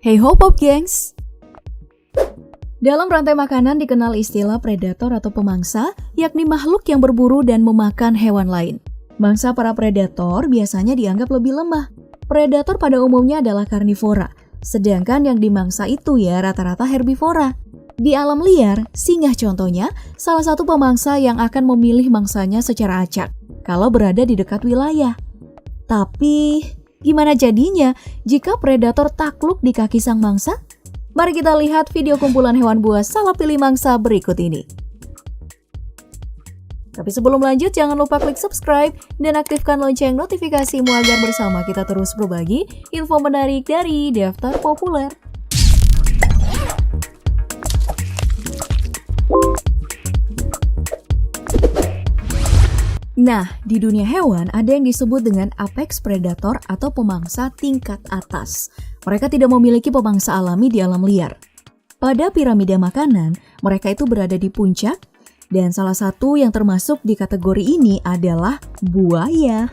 Hey ho pop gengs! Dalam rantai makanan dikenal istilah predator atau pemangsa, yakni makhluk yang berburu dan memakan hewan lain. Mangsa para predator biasanya dianggap lebih lemah. Predator pada umumnya adalah karnivora, sedangkan yang dimangsa itu ya rata-rata herbivora. Di alam liar, singa contohnya salah satu pemangsa yang akan memilih mangsanya secara acak kalau berada di dekat wilayah. Tapi, gimana jadinya jika predator takluk di kaki sang mangsa? Mari kita lihat video kumpulan hewan buas salah pilih mangsa berikut ini. Tapi sebelum lanjut, jangan lupa klik subscribe dan aktifkan lonceng notifikasimu agar bersama kita terus berbagi info menarik dari Daftar Populer. Nah, di dunia hewan ada yang disebut dengan apex predator atau pemangsa tingkat atas. Mereka tidak memiliki pemangsa alami di alam liar. Pada piramida makanan, mereka itu berada di puncak, dan salah satu yang termasuk di kategori ini adalah buaya.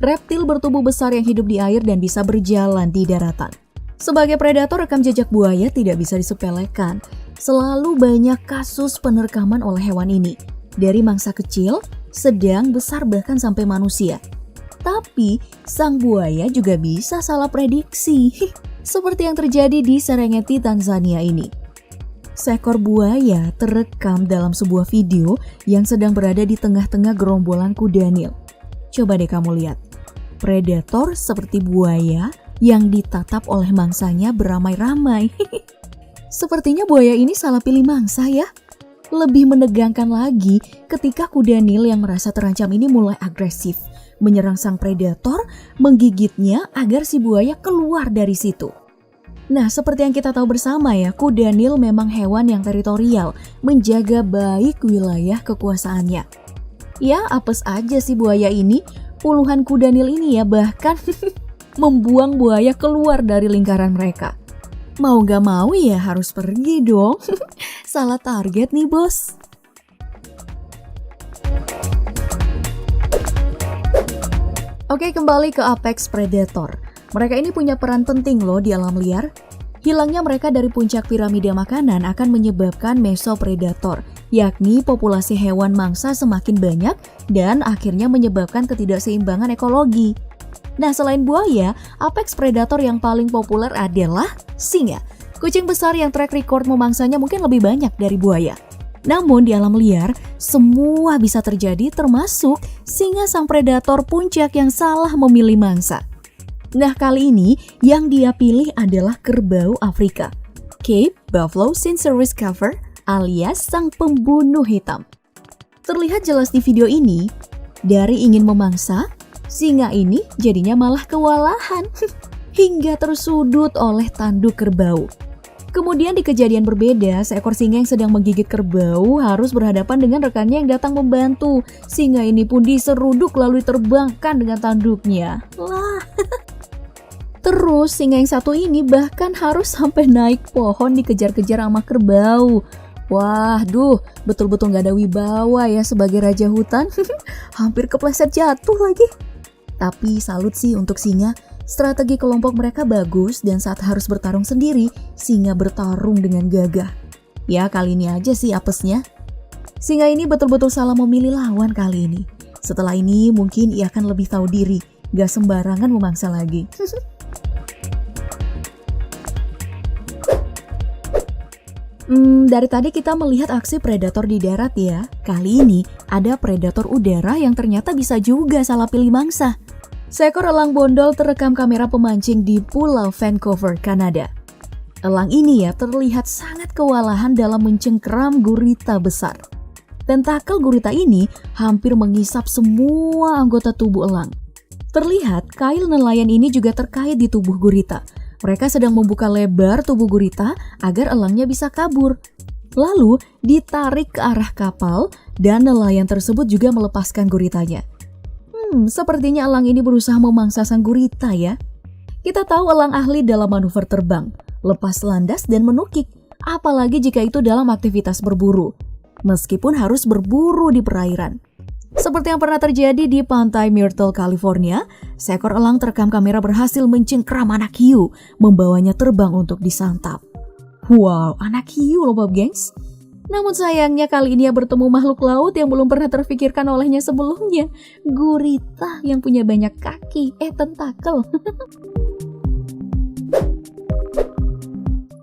Reptil bertubuh besar yang hidup di air dan bisa berjalan di daratan. Sebagai predator, rekam jejak buaya tidak bisa disepelekan. Selalu banyak kasus penerkaman oleh hewan ini. Dari mangsa kecil, sedang, besar, bahkan sampai manusia. Tapi, sang buaya juga bisa salah prediksi. Seperti yang terjadi di Serengeti, Tanzania ini. Seekor buaya terekam dalam sebuah video yang sedang berada di tengah-tengah gerombolan kuda Nil. Coba deh kamu lihat. Predator seperti buaya yang ditatap oleh mangsanya beramai-ramai. Sepertinya buaya ini salah pilih mangsa ya. Lebih menegangkan lagi ketika kuda Nil yang merasa terancam ini mulai agresif, menyerang sang predator, menggigitnya agar si buaya keluar dari situ. Nah, seperti yang kita tahu bersama ya, kuda Nil memang hewan yang teritorial, menjaga baik wilayah kekuasaannya. Ya, apes aja si buaya ini, puluhan kuda Nil ini ya bahkan membuang buaya keluar dari lingkaran mereka. Mau gak mau ya harus pergi dong. Salah target nih bos. Oke, kembali ke apex predator. Mereka ini punya peran penting loh di alam liar. Hilangnya mereka dari puncak piramida makanan akan menyebabkan mesopredator, yakni populasi hewan mangsa semakin banyak dan akhirnya menyebabkan ketidakseimbangan ekologi. Nah, selain buaya, apex predator yang paling populer adalah singa. Kucing besar yang track record memangsanya mungkin lebih banyak dari buaya. Namun di alam liar, semua bisa terjadi termasuk singa sang predator puncak yang salah memilih mangsa. Nah, kali ini yang dia pilih adalah kerbau Afrika, Cape Buffalo Cincérus Cover alias sang pembunuh hitam. Terlihat jelas di video ini, dari ingin memangsa, singa ini jadinya malah kewalahan hingga tersudut oleh tanduk kerbau. Kemudian di kejadian berbeda, seekor singa yang sedang menggigit kerbau harus berhadapan dengan rekannya yang datang membantu. Singa ini pun diseruduk lalu diterbangkan dengan tanduknya. Lah. Terus singa yang satu ini bahkan harus sampai naik pohon dikejar-kejar sama kerbau. Wah, betul-betul gak ada wibawa ya sebagai raja hutan. Hampir kepleset jatuh lagi. Tapi salut sih untuk singa. Strategi kelompok mereka bagus dan saat harus bertarung sendiri, singa bertarung dengan gagah. Ya, kali ini aja sih apesnya. Singa ini betul-betul salah memilih lawan kali ini. Setelah ini mungkin ia akan lebih tahu diri, gak sembarangan memangsa lagi. Dari tadi kita melihat aksi predator di darat ya. Kali ini ada predator udara yang ternyata bisa juga salah pilih mangsa. Seekor elang bondol terekam kamera pemancing di Pulau Vancouver, Kanada. Elang ini ya terlihat sangat kewalahan dalam mencengkeram gurita besar. Tentakel gurita ini hampir mengisap semua anggota tubuh elang. Terlihat kail nelayan ini juga terkait di tubuh gurita. Mereka sedang membuka lebar tubuh gurita agar elangnya bisa kabur. Lalu ditarik ke arah kapal dan nelayan tersebut juga melepaskan guritanya. Sepertinya elang ini berusaha memangsa sang gurita ya. Kita tahu elang ahli dalam manuver terbang, lepas landas dan menukik, apalagi jika itu dalam aktivitas berburu. Meskipun harus berburu di perairan. Seperti yang pernah terjadi di pantai Myrtle, California, seekor elang terekam kamera berhasil mencengkram anak hiu, membawanya terbang untuk disantap. Wow, anak hiu loh Bob Gengs. Namun sayangnya kali ini ia bertemu makhluk laut yang belum pernah terfikirkan olehnya sebelumnya. Gurita yang punya banyak kaki, tentakel.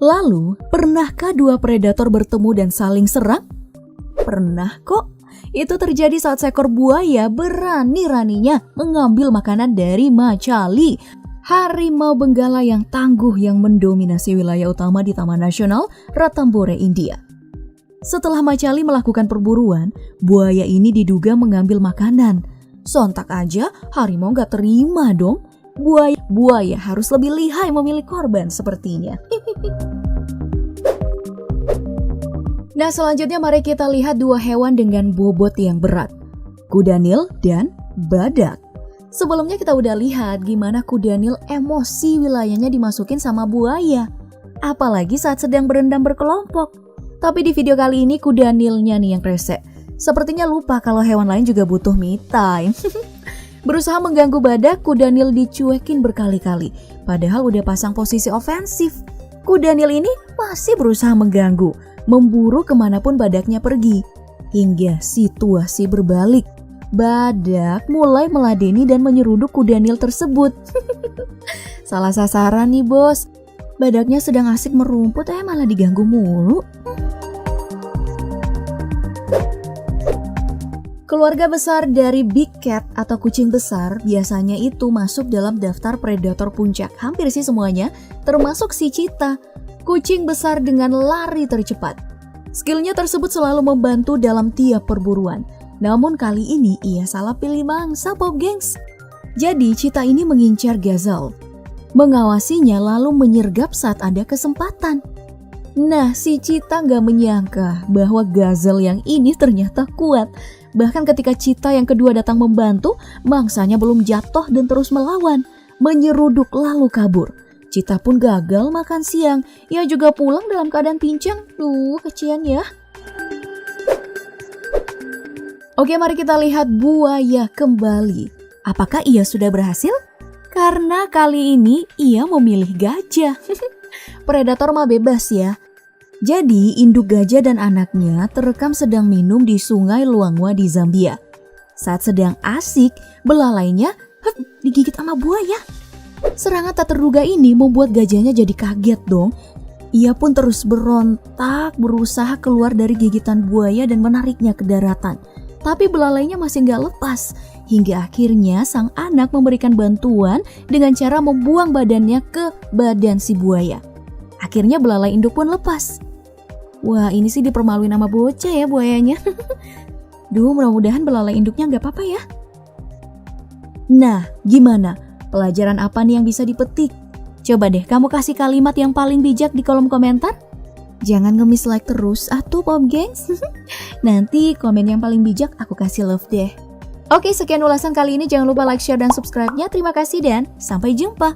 Lalu, pernahkah dua predator bertemu dan saling serang? Pernah kok. Itu terjadi saat seekor buaya berani-raninya mengambil makanan dari Macali, harimau benggala yang tangguh yang mendominasi wilayah utama di Taman Nasional Ranthambore, India. Setelah Macali melakukan perburuan, buaya ini diduga mengambil makanan. Sontak aja harimau gak terima dong. Buaya harus lebih lihai memilih korban sepertinya. Nah, selanjutnya mari kita lihat dua hewan dengan bobot yang berat. Kuda Nil dan badak. Sebelumnya kita udah lihat gimana kuda Nil emosi wilayahnya dimasukin sama buaya. Apalagi saat sedang berendam berkelompok. Tapi di video kali ini kuda Nilnya nih yang rese. Sepertinya lupa kalau hewan lain juga butuh me time. Berusaha mengganggu badak, kuda Nil dicuekin berkali-kali. Padahal udah pasang posisi ofensif. Kuda Nil ini masih berusaha mengganggu, memburu kemanapun badaknya pergi. Hingga situasi berbalik. Badak mulai meladeni dan menyeruduk kuda Nil tersebut. Salah sasaran nih bos. Badaknya sedang asik merumput, malah diganggu mulu. Keluarga besar dari big cat atau kucing besar biasanya itu masuk dalam daftar predator puncak. Hampir sih semuanya, termasuk si cheetah, kucing besar dengan lari tercepat. Skillnya tersebut selalu membantu dalam tiap perburuan. Namun kali ini ia salah pilih mangsa Bob Gengs. Jadi cheetah ini mengincar gazelle, mengawasinya lalu menyergap saat ada kesempatan. Nah, si cheetah gak menyangka bahwa gazelle yang ini ternyata kuat. Bahkan ketika cheetah yang kedua datang membantu, mangsanya belum jatuh dan terus melawan, menyeruduk lalu kabur. Cheetah pun gagal makan siang, ia juga pulang dalam keadaan pincang. Kecian ya. Oke, mari kita lihat buaya kembali. Apakah ia sudah berhasil? Karena kali ini ia memilih gajah. Predator mah bebas ya. Jadi, induk gajah dan anaknya terekam sedang minum di sungai Luangwa di Zambia. Saat sedang asik, belalainya digigit sama buaya. Serangan tak terduga ini membuat gajahnya jadi kaget dong. Ia pun terus berontak, berusaha keluar dari gigitan buaya dan menariknya ke daratan. Tapi belalainya masih gak lepas. Hingga akhirnya sang anak memberikan bantuan dengan cara membuang badannya ke badan si buaya. Akhirnya belalai induk pun lepas. Wah, ini sih dipermaluin sama bocah ya buayanya. Mudah-mudahan belalai induknya gak apa-apa ya. Nah, gimana? Pelajaran apa nih yang bisa dipetik? Coba deh kamu kasih kalimat yang paling bijak di kolom komentar. Jangan nge-miss like terus atuh Bob Gengs. Nanti komen yang paling bijak aku kasih love deh. Oke, sekian ulasan kali ini. Jangan lupa like, share, dan subscribe-nya. Terima kasih dan sampai jumpa.